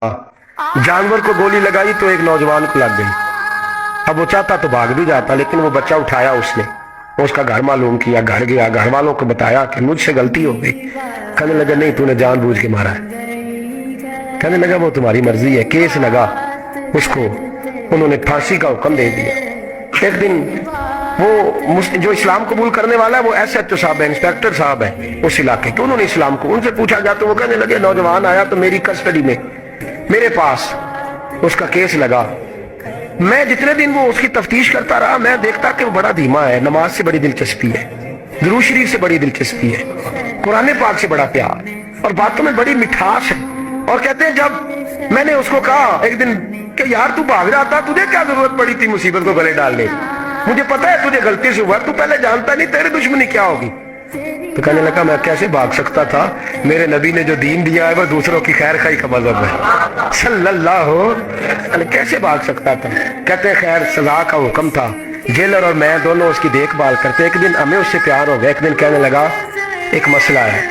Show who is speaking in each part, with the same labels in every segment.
Speaker 1: जानवर को गोली लगाई तो एक नौजवान को लग गई। अब वो चाहता तो भाग भी जाता, लेकिन वो बच्चा उठाया उसने, उसका घर मालूम किया, घर गया, घर वालों को बताया कि मुझसे गलती हो गई। कहने लगा नहीं, तूने जानबूझ के मारा है। कहने लगा वो तुम्हारी मर्जी है। केस लगा, उसको उन्होंने फांसी का हुक्म दे दिया। एक दिन वो जो इस्लाम कबूल करने वाला है वो SHO साहब है, इंस्पेक्टर साहब है उस इलाके के, उन्होंने इस्लाम को उनसे पूछा गया तो वो कहने लगे नौजवान आया तो मेरी कस्टडी में मेरे पास उसका केस लगा। मैं जितने दिन वो उसकी तफ्तीश करता रहा मैं देखता कि वो बड़ा धीमा है, नमाज से बड़ी दिलचस्पी है, दुरूद शरीफ से बड़ी दिलचस्पी है, कुरान पाक से बड़ा प्यार और बातों में बड़ी मिठास है। और कहते हैं जब मैंने उसको कहा एक दिन कि यार तू भाग रहा था, तुझे क्या जरूरत पड़ी थी मुसीबत को गले डालने, मुझे पता है तुझे गलती से हुआ, तू पहले जानता नहीं तेरी दुश्मनी क्या होगी। तो कहने लगा मैं कैसे भाग सकता था, मेरे नबी ने जो दीन दिया है वो दूसरों की खैर खाई का मजहब है सल्लल्लाहु अलैहि, कैसे भाग सकता था। कहते हैं खैर सजा का हुक्म था, जेलर और मैं दोनों उसकी देखभाल करते। एक दिन हमें उससे प्यार हो गया। एक दिन कहने लगा एक मसला है,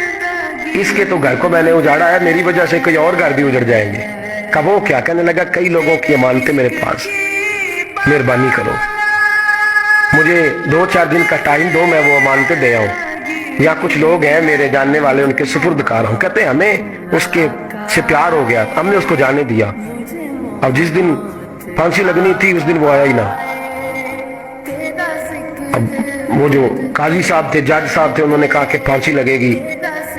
Speaker 1: इसके तो घर को मैंने उजाड़ा है, मेरी वजह से कोई और घर भी उजड़ जाएंगे। कब वो क्या? कहने लगा कई लोगों की अमानतें मेरे पास, मेहरबानी करो मुझे 2-4 दिन का टाइम दो, मैं वो अमानतें दे आऊं, या कुछ लोग हैं मेरे जानने वाले उनके सुपुर्द कार हूं। कहते हैं हमें उसके से प्यार हो गया, हमने उसको जाने दिया। अब जिस दिन फांसी लगनी थी उस दिन वो आया ही ना। अब वो जो काजी साहब थे, जज साहब थे, उन्होंने कहा कि फांसी लगेगी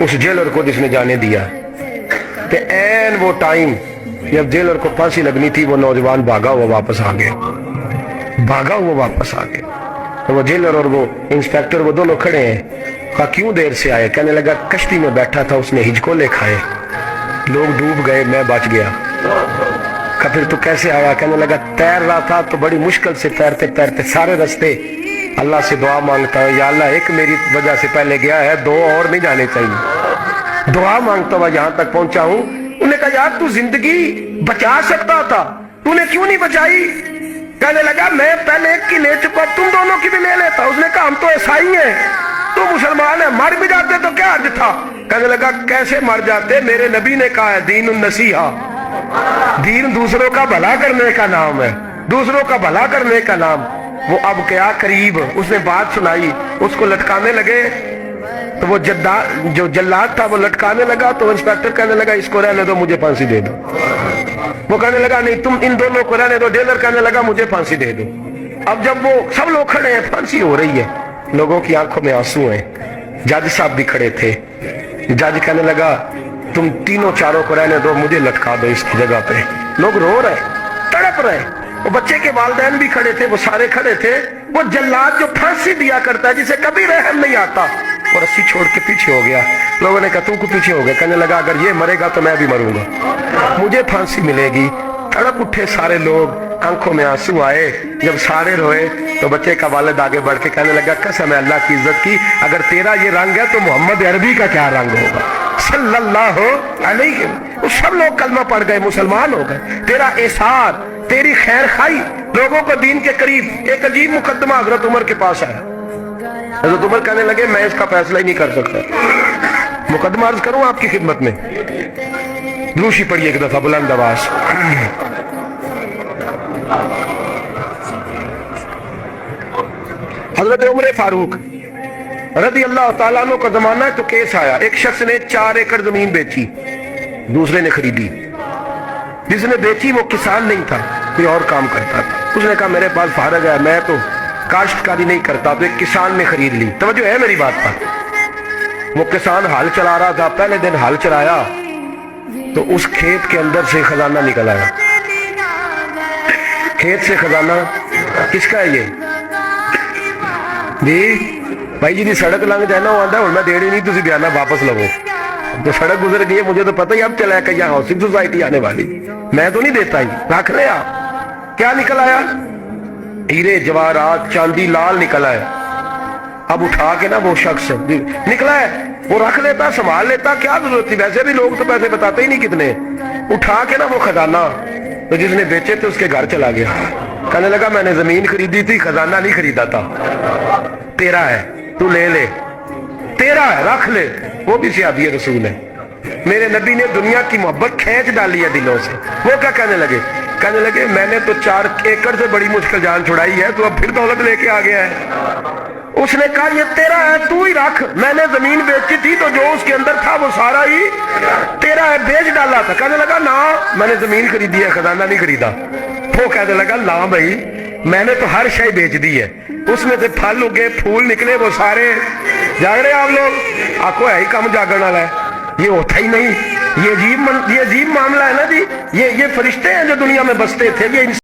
Speaker 1: उस जेलर को जिसने जाने दिया। तो एन वो टाइम जब जेलर को फांसी लगनी थी वो नौजवान भागा हुआ वापस आ गया, भागा हुआ वापस आ गया। तो वो जेलर और वो इंस्पेक्टर वो दोनों खड़े हैं। कहा क्यों देर से आए? कहने लगा कश्ती में बैठा था, उसने हिजकोले खाए, लोग डूब गए, मैं बच गया। कहा फिर तो कैसे आया? कहने लगा तैर रहा था तो बड़ी मुश्किल से तैरते तैरते सारे रास्ते अल्लाह से दुआ मांगता है, या अल्लाह एक मेरी वजह से पहले गया है, 2 और नहीं जाने चाहिए। दुआ मांगता हुआ यहाँ तक पहुंचा हूँ। उन्होंने कहा यार तू जिंदगी बचा सकता था, तूने क्यों नहीं बचाई? कहने लगा मैं पहले एक की ले चुका, तुम दोनों की भी ले लेता। उसने कहा हम तो ईसाई हैं, तू मुसलमान है, मर भी जाते तो क्या अर्ज था? कहने लगा कैसे मर जाते, मेरे नबी ने कहा है दीन नसीहा, दीन दूसरों का भला करने का नाम है, दूसरों का भला करने का नाम। वो अब क्या करीब उसने बात सुनाई, उसको लटकाने लगे तो वो जो जल्लाद था वो लटकाने लगा। तो इंस्पेक्टर कहने लगा इसको रहने दो, मुझे फांसी दे दो। वो कहने लगा नहीं तुम इन दोनों को रहने दो। जेलर कहने लगा मुझे फांसी दे दो। अब जब वो सब लोग खड़े हैं, फांसी हो रही है, लोगों की आंखों में आंसू हैं, जज साहब भी खड़े थे। जज कहने लगा तुम तीनों चारों को रहने दो, मुझे लटका दो इसकी जगह पे। लोग रो रहे, तड़प रहे, वो बच्चे के वालिदैन भी खड़े थे, वो सारे खड़े थे। वो जल्लाद जो फांसी दिया करता है, जिसे कभी रहम नहीं आता, वो रस्सी छोड़ के पीछे हो गया। लोगों ने कहा तू को पीछे हो गया? कहने लगा अगर ये मरेगा तो मैं भी मरूंगा, मुझे फांसी मिलेगी। तड़प उठे सारे लोग, आंखों में आंसू आए। जब सारे रोए तो बच्चे का वालिद आगे बढ़ के कहने लगा कसम है अल्लाह की इज्जत की, अगर तेरा ये रंग है तो मोहम्मद अरबी का क्या रंग होगा सल्लल्लाहु अलैहि। वो सब लोग कलमा पढ़ गए, मुसलमान हो गए। तेरा एहसान, तेरी खैर खाई लोगों को दीन के करीब। एक अजीब मुकदमा हजरत उमर के पास आया। हजरत उमर कहने लगे मैं इसका फैसला ही नहीं कर सकता, मुकदमा अर्ज करूं आपकी खिदमत में। दूसरी पढ़िए एक दफा बुलंद आवाज। हजरत उमर फारूक रज़ी अल्लाह ताला अन्हु का जमाना है तो केस आया। एक शख्स ने 4 एकड़ जमीन बेची, दूसरे ने खरीदी। जिसने बेची वो किसान नहीं था, कोई और काम करता था। उसने कहा मेरे पास फारग है, मैं तो काश्तकारी नहीं करता, तो एक किसान ने खरीद ली। तवज्जो है मेरी बात पर। वो किसान हल चला रहा था, पहले दिन हल चलाया तो उस खेत के अंदर से खजाना निकल आया। खेत से खजाना किसका है? ये जी भाई जी दी सड़क लंघ जाए ना, वो आंदा हूं मैं देनी नहीं, तुसी बयाना वापस लवो। तो सड़क गुजर गई है, मुझे तो पता ही अब चला कि यहाँ हाउसिंग सोसाइटी आने वाली, मैं तो नहीं देता ही, रख ले आप। क्या निकल आया? हीरे जवाहरात चांदी लाल निकल आया। अब उठा के ना वो शख्स निकला है, वो रख लेता, संभाल लेता, क्या जरूरत थी? वैसे भी लोग तो पैसे बताते ही नहीं कितने। उठा के ना वो खजाना तो जिसने बेचे थे उसके घर चला गया। कहने लगा मैंने जमीन खरीदी थी, खजाना नहीं खरीदा था, तेरा है, तू ले ले, तेरा है, रख ले। वो भी सियादी रसूल है, میرے نبی نے دنیا کی محبت کھینچ ڈالی ہے دلوں سے. وہ کیا کہنے لگے میں نے تو 4 ایکڑ سے بڑی مشکل جان چھڑائی ہے, تو اب پھر دولت لے کے آ گیا ہے. اس نے کہا یہ تیرا ہے, تو ہی رکھ. میں نے زمین بیچی تھی تو جو اس کے اندر تھا وہ سارا ہی تیرا ہے, بیچ ڈالا تھا. کہنے لگا نا میں نے زمین خریدی ہے, خزانہ نہیں خریدا. وہ کہنے لگا لا بھائی میں نے تو ہر شے بیچ دی ہے, اس میں سے پھل اگے پھول نکلے وہ سارے. جاگ رہے آپ لوگ؟ آکو ہے ہی کم جاگن والا ہے, یہ ہوتا ہی نہیں. یہ عجیب معاملہ ہے نا جی. یہ فرشتے ہیں جو دنیا میں بستے تھے, یہ